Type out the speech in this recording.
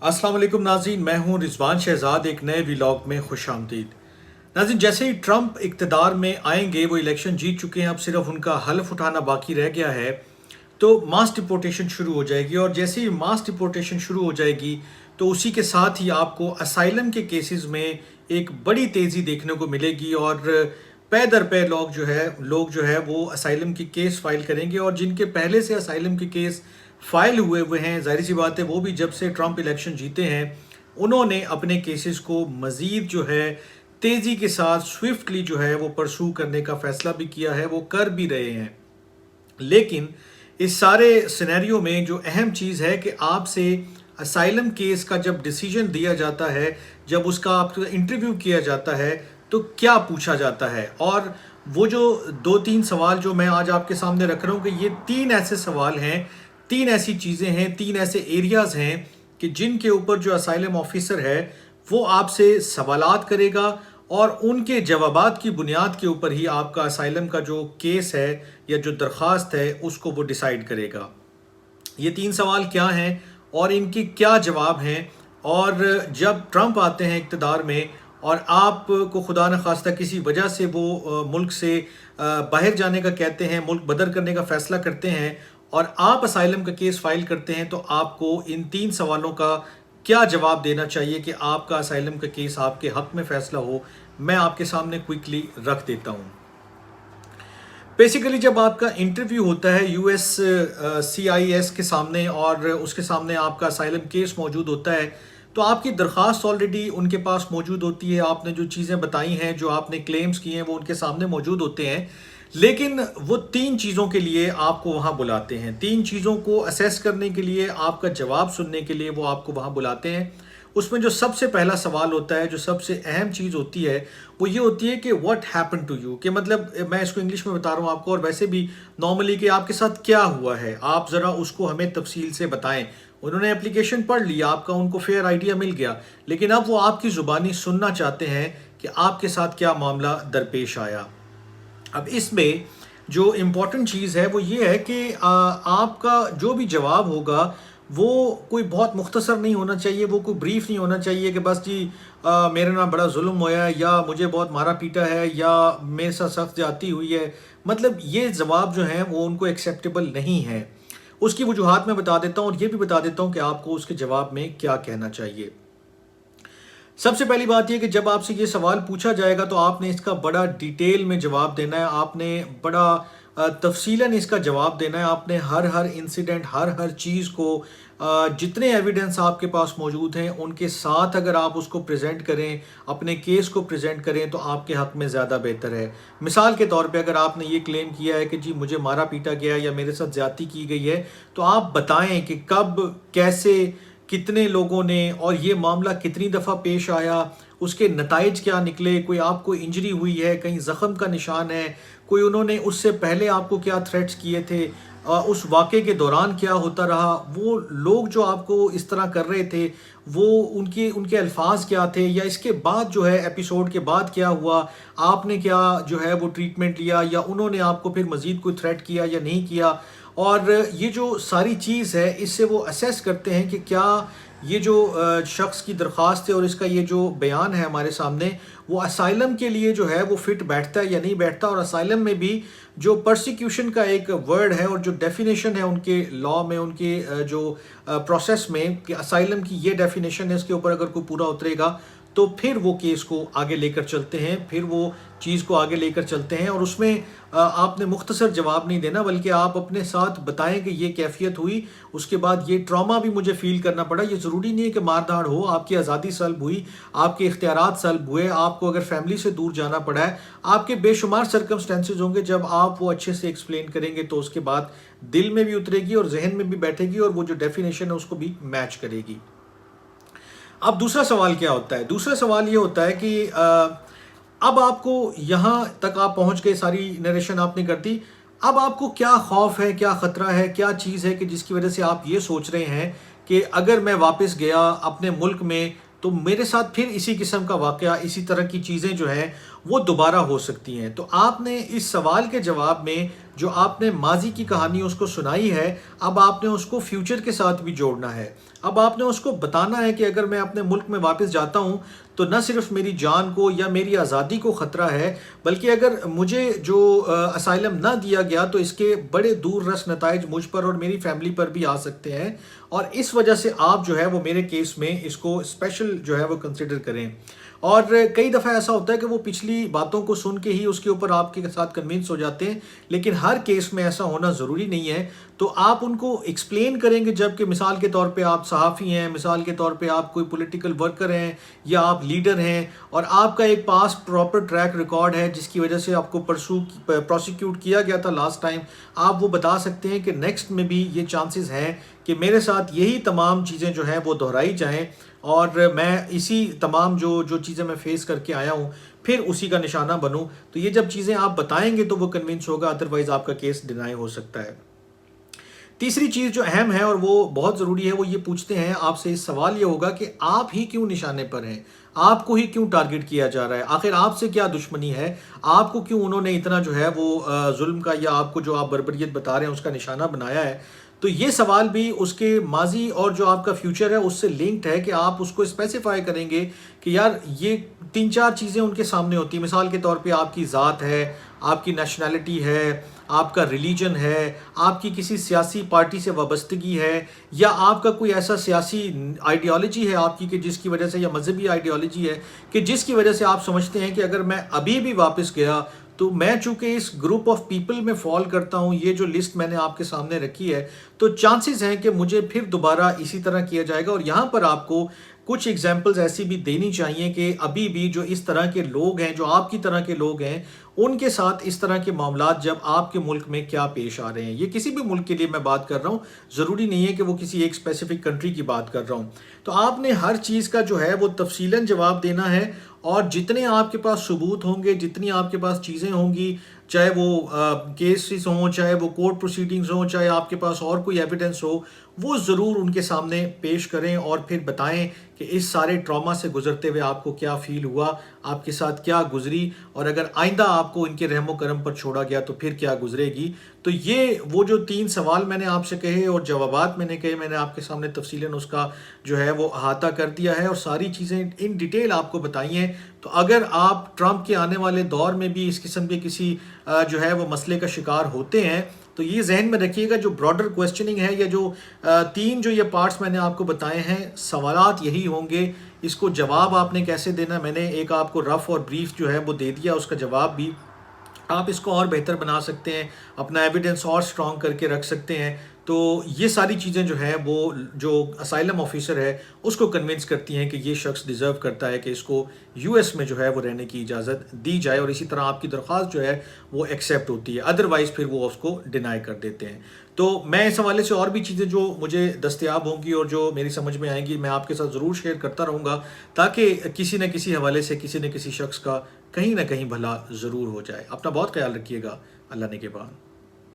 अस्सलाम वालेकुम नाज़रीन, मैं हूं रिजवान शहजाद। एक नए व्लॉग में खुश आमदीद। नाज़रीन, जैसे ही ट्रंप इक़्तिदार में आएंगे, वो इलेक्शन जीत चुके हैं, अब सिर्फ उनका हल्फ उठाना बाकी रह गया है, तो मास डिपोर्टेशन शुरू हो जाएगी। और जैसे ही मास डिपोर्टेशन शुरू हो जाएगी तो उसी के साथ ही आपको असाइलम के केसेस में एक बड़ी तेज़ी देखने को मिलेगी। और पे दर पे लोग जो है वो असाइलम की केस फाइल करेंगे। और जिनके पहले से असाइलम के केस फाइल हुए हुए हैं, जाहिर सी बात है वो भी जब से ट्रंप इलेक्शन जीते हैं उन्होंने अपने केसेस को मज़ीद जो है तेज़ी के साथ स्विफ्टली जो है वो परसू करने का फ़ैसला भी किया है, वो कर भी रहे हैं। लेकिन इस सारे सिनेरियो में जो अहम चीज़ है कि आपसे असाइलम केस का जब डिसीजन दिया जाता है, जब उसका आपका इंटरव्यू किया जाता है, तो क्या पूछा जाता है। और वो जो दो तीन सवाल जो मैं आज आपके सामने रख रहा हूँ कि ये तीन ऐसे सवाल हैं, तीन ऐसी चीज़ें हैं, तीन ऐसे एरियाज़ हैं कि जिनके ऊपर जो असाइलम ऑफिसर है वो आपसे सवालात करेगा और उनके जवाबात की बुनियाद के ऊपर ही आपका असाइलम का जो केस है या जो दरख्वास्त है उसको वो डिसाइड करेगा। ये तीन सवाल क्या हैं और इनके क्या जवाब हैं। और जब ट्रंप आते हैं इक़्तिदार में और आपको खुदा न खास्ता किसी वजह से वो मुल्क से बाहर जाने का कहते हैं, मुल्क बदर करने का फ़ैसला करते हैं और आप असाइलम का केस फाइल करते हैं, तो आपको इन तीन सवालों का क्या जवाब देना चाहिए कि आपका असाइलम का केस आपके हक में फ़ैसला हो, मैं आपके सामने क्विकली रख देता हूँ। बेसिकली जब आपका इंटरव्यू होता है USCIS के सामने और उसके सामने आपका असाइलम केस मौजूद होता है, तो आपकी दरख्वास्त ऑलरेडी उनके पास मौजूद होती है। आपने जो चीज़ें बताई हैं, जो आपने क्लेम्स किए हैं, वो उनके सामने मौजूद होते हैं। लेकिन वो तीन चीज़ों के लिए आपको वहाँ बुलाते हैं, तीन चीज़ों को असेस करने के लिए, आपका जवाब सुनने के लिए वो आपको वहाँ बुलाते हैं। उसमें जो सबसे पहला सवाल होता है, जो सबसे अहम चीज़ होती है, वो ये होती है कि व्हाट हैपन टू यू, कि मतलब मैं इसको इंग्लिश में बता रहा हूँ आपको और वैसे भी नॉर्मली कि आपके साथ क्या हुआ है, आप ज़रा उसको हमें तफसील से बताएं। उन्होंने एप्लीकेशन पढ़ लिया, आपका उनको फेयर आइडिया मिल गया, लेकिन अब वो आपकी ज़ुबानी सुनना चाहते हैं कि आपके साथ क्या मामला दरपेश आया। अब इसमें जो इम्पॉर्टेंट चीज़ है वो ये है कि आपका जो भी जवाब होगा वो कोई बहुत मुख्तसर नहीं होना चाहिए, वो कोई ब्रीफ नहीं होना चाहिए कि बस जी मेरे ना बड़ा जुल्म होया है, या मुझे बहुत मारा पीटा है, या मेरे साथ सख्त ज्यादती हुई है। मतलब ये जवाब जो हैं वो उनको एक्सेप्टेबल नहीं है। उसकी वजूहात मैं बता देता हूँ और ये भी बता देता हूँ कि आपको उसके जवाब में क्या कहना चाहिए। सबसे पहली बात यह कि जब आपसे ये सवाल पूछा जाएगा तो आपने इसका बड़ा डिटेल में जवाब देना है, आपने बड़ा तफसीलन इसका जवाब देना है। आपने हर इंसिडेंट, हर चीज़ को, जितने एविडेंस आपके पास मौजूद हैं उनके साथ अगर आप उसको प्रेजेंट करें, अपने केस को प्रेजेंट करें, तो आपके हक़ में ज़्यादा बेहतर है। मिसाल के तौर पे अगर आपने ये क्लेम किया है कि जी मुझे मारा पीटा गया या मेरे साथ ज़्यादती की गई है, तो आप बताएं कि कब, कैसे, कितने लोगों ने, और ये मामला कितनी दफ़ा पेश आया, उसके नताइज क्या निकले, कोई आपको इंजरी हुई है, कहीं ज़ख़म का निशान है, कोई उन्होंने उससे पहले आपको क्या थ्रेट्स किए थे, उस वाक़े के दौरान क्या होता रहा, वो लोग जो आपको इस तरह कर रहे थे वो उनके अल्फाज क्या थे, या इसके बाद जो है एपिसोड के बाद क्या हुआ, आपने क्या जो है वो ट्रीटमेंट लिया, या उन्होंने आपको फिर मज़ीद कोई थ्रेट किया या नहीं किया। और ये जो सारी चीज़ है इससे वो असेस करते हैं कि क्या ये जो शख्स की दरख्वास्त है और इसका ये जो बयान है हमारे सामने, वो असाइलम के लिए जो है वो फिट बैठता है या नहीं बैठता। और असाइलम में भी जो परसिक्यूशन का एक वर्ड है और जो डेफिनेशन है उनके लॉ में, उनके जो प्रोसेस में, कि असाइलम की ये डेफिनेशन है, इसके ऊपर अगर कोई पूरा उतरेगा तो फिर वो केस को आगे लेकर चलते हैं, फिर वो चीज़ को आगे लेकर चलते हैं। और उसमें आपने मुख्तसर जवाब नहीं देना, बल्कि आप अपने साथ बताएं कि ये कैफियत हुई, उसके बाद ये ट्रॉमा भी मुझे फ़ील करना पड़ा। ये ज़रूरी नहीं है कि मारधाड़ हो, आपकी आज़ादी सल्ब हुई, आपके इख्तियारात सल्ब हुए, आपको अगर फैमिली से दूर जाना पड़ा है, आपके बेशुमार सर्कमस्टेंसेज होंगे। जब आप वो अच्छे से एक्सप्लेन करेंगे तो उसके बाद दिल में भी उतरेगी और जहन में भी बैठेगी और वो जो डेफिनेशन है उसको भी मैच करेगी। अब दूसरा सवाल क्या होता है? दूसरा सवाल ये होता है कि अब आपको यहाँ तक आप पहुँच गए, सारी नरेशन आपने कर दी, अब आपको क्या खौफ है, क्या ख़तरा है, क्या चीज़ है कि जिसकी वजह से आप ये सोच रहे हैं कि अगर मैं वापस गया अपने मुल्क में तो मेरे साथ फिर इसी किस्म का वाक़या, इसी तरह की चीज़ें जो हैं वो दोबारा हो सकती हैं। तो आपने इस सवाल के जवाब में جو آپ نے ماضی کی کہانی اس کو سنائی ہے، اب آپ نے اس کو فیوچر کے ساتھ بھی جوڑنا ہے۔ اب آپ نے اس کو بتانا ہے کہ اگر میں اپنے ملک میں واپس جاتا ہوں تو نہ صرف میری جان کو یا میری آزادی کو خطرہ ہے، بلکہ اگر مجھے جو اسائلم نہ دیا گیا تو اس کے بڑے دور رس نتائج مجھ پر اور میری فیملی پر بھی آ سکتے ہیں، اور اس وجہ سے آپ جو ہے وہ میرے کیس میں اس کو اسپیشل جو ہے وہ کنسیڈر کریں۔ اور کئی دفعہ ایسا ہوتا ہے کہ وہ پچھلی باتوں کو سن کے ہی اس کے اوپر آپ کے ساتھ کنونس ہو جاتے ہیں، لیکن ہر کیس میں ایسا ہونا ضروری نہیں ہے۔ تو آپ ان کو ایکسپلین کریں گے، جب کہ مثال کے طور پہ آپ صحافی ہیں، مثال کے طور پہ آپ کوئی پولیٹیکل ورکر ہیں یا آپ لیڈر ہیں، اور آپ کا ایک پاس پراپر ٹریک ریکارڈ ہے جس کی وجہ سے آپ کو پروسیکیوٹ کیا گیا تھا لاسٹ ٹائم، آپ وہ بتا سکتے ہیں کہ نیکسٹ میں بھی یہ چانسز ہیں کہ میرے ساتھ یہی تمام چیزیں جو ہیں وہ دہرائی جائیں، اور میں اسی تمام جو چیزیں میں فیس کر کے آیا ہوں پھر اسی کا نشانہ بنوں۔ تو یہ جب چیزیں آپ بتائیں گے تو وہ کنونس ہوگا، ادروائز آپ کا کیس ڈینائی ہو سکتا ہے۔ تیسری چیز جو اہم ہے اور وہ بہت ضروری ہے، وہ یہ پوچھتے ہیں آپ سے، اس سوال یہ ہوگا کہ آپ ہی کیوں نشانے پر ہیں، آپ کو ہی کیوں ٹارگٹ کیا جا رہا ہے، آخر آپ سے کیا دشمنی ہے، آپ کو کیوں انہوں نے اتنا جو ہے وہ ظلم کا یا آپ کو جو آپ بربریت بتا رہے ہیں اس کا نشانہ بنایا ہے۔ تو یہ سوال بھی اس کے ماضی اور جو آپ کا فیوچر ہے اس سے لنکڈ ہے، کہ آپ اس کو اسپیسیفائی کریں گے کہ یار یہ 3-4 چیزیں ان کے سامنے ہوتی ہیں۔ مثال کے طور پہ آپ کی ذات ہے، آپ کی نیشنلٹی ہے، آپ کا ریلیجن ہے، آپ کی کسی سیاسی پارٹی سے وابستگی ہے، یا آپ کا کوئی ایسا سیاسی آئیڈیالوجی ہے آپ کی کہ جس کی وجہ سے، یا مذہبی آئیڈیالوجی ہے کہ جس کی وجہ سے آپ سمجھتے ہیں کہ اگر میں ابھی بھی واپس گیا تو میں چونکہ اس گروپ آف پیپل میں فال کرتا ہوں، یہ جو لسٹ میں نے آپ کے سامنے رکھی ہے، تو چانسز ہیں کہ مجھے پھر دوبارہ اسی طرح کیا جائے گا۔ اور یہاں پر آپ کو کچھ ایگزامپلز ایسی بھی دینی چاہیے کہ ابھی بھی جو اس طرح کے لوگ ہیں، جو آپ کی طرح کے لوگ ہیں، ان کے ساتھ اس طرح کے معاملات جب آپ کے ملک میں کیا پیش آ رہے ہیں۔ یہ کسی بھی ملک کے لیے میں بات کر رہا ہوں، ضروری نہیں ہے کہ وہ کسی ایک اسپیسیفک کنٹری کی بات کر رہا ہوں۔ تو آپ نے ہر چیز کا جو ہے وہ تفصیلاً جواب دینا ہے، اور جتنے آپ کے پاس ثبوت ہوں گے، جتنی آپ کے پاس چیزیں ہوں گی، چاہے وہ کیسز ہوں، چاہے وہ کورٹ پروسیڈنگز ہوں، چاہے آپ کے پاس اور کوئی ایویڈنس ہو، وہ ضرور ان کے سامنے پیش کریں، اور پھر بتائیں کہ اس سارے ٹراما سے گزرتے ہوئے آپ کو کیا فیل ہوا، آپ کے ساتھ کیا گزری، اور اگر آئندہ آپ کو ان کے رحم و کرم پر چھوڑا گیا تو پھر کیا گزرے گی۔ تو یہ وہ جو 3 سوال میں نے آپ سے کہے اور جوابات میں نے کہے، میں نے آپ کے سامنے تفصیلاً اس کا جو ہے وہ احاطہ کر دیا ہے، اور ساری چیزیں ان ڈیٹیل آپ کو بتائی ہیں۔ تو اگر آپ ٹرمپ کے آنے والے دور میں بھی اس قسم کے کسی جو ہے وہ مسئلے کا شکار ہوتے ہیں، تو یہ ذہن میں رکھیے گا، جو براڈر کویسچننگ ہے، یا جو 3 جو یہ پارٹس میں نے آپ کو بتائے ہیں، سوالات یہی ہوں گے۔ اس کو جواب آپ نے کیسے دینا، میں نے ایک آپ کو رف اور بریف جو ہے وہ دے دیا، اس کا جواب بھی آپ اس کو اور بہتر بنا سکتے ہیں، اپنا ایویڈنس اور سٹرونگ کر کے رکھ سکتے ہیں۔ تو یہ ساری چیزیں جو ہیں وہ جو اسائلم آفیسر ہے اس کو کنونس کرتی ہیں کہ یہ شخص ڈیزرو کرتا ہے کہ اس کو یو ایس میں جو ہے وہ رہنے کی اجازت دی جائے، اور اسی طرح آپ کی درخواست جو ہے وہ ایکسیپٹ ہوتی ہے، ادروائز پھر وہ اس کو ڈینائی کر دیتے ہیں۔ تو میں اس حوالے سے اور بھی چیزیں جو مجھے دستیاب ہوں گی اور جو میری سمجھ میں آئیں گی، میں آپ کے ساتھ ضرور شیئر کرتا رہوں گا، تاکہ کسی نہ کسی حوالے سے کسی نہ کسی شخص کا کہیں نہ کہیں بھلا ضرور ہو جائے۔ اپنا بہت خیال رکھیے گا، اللہ نے کے بعد۔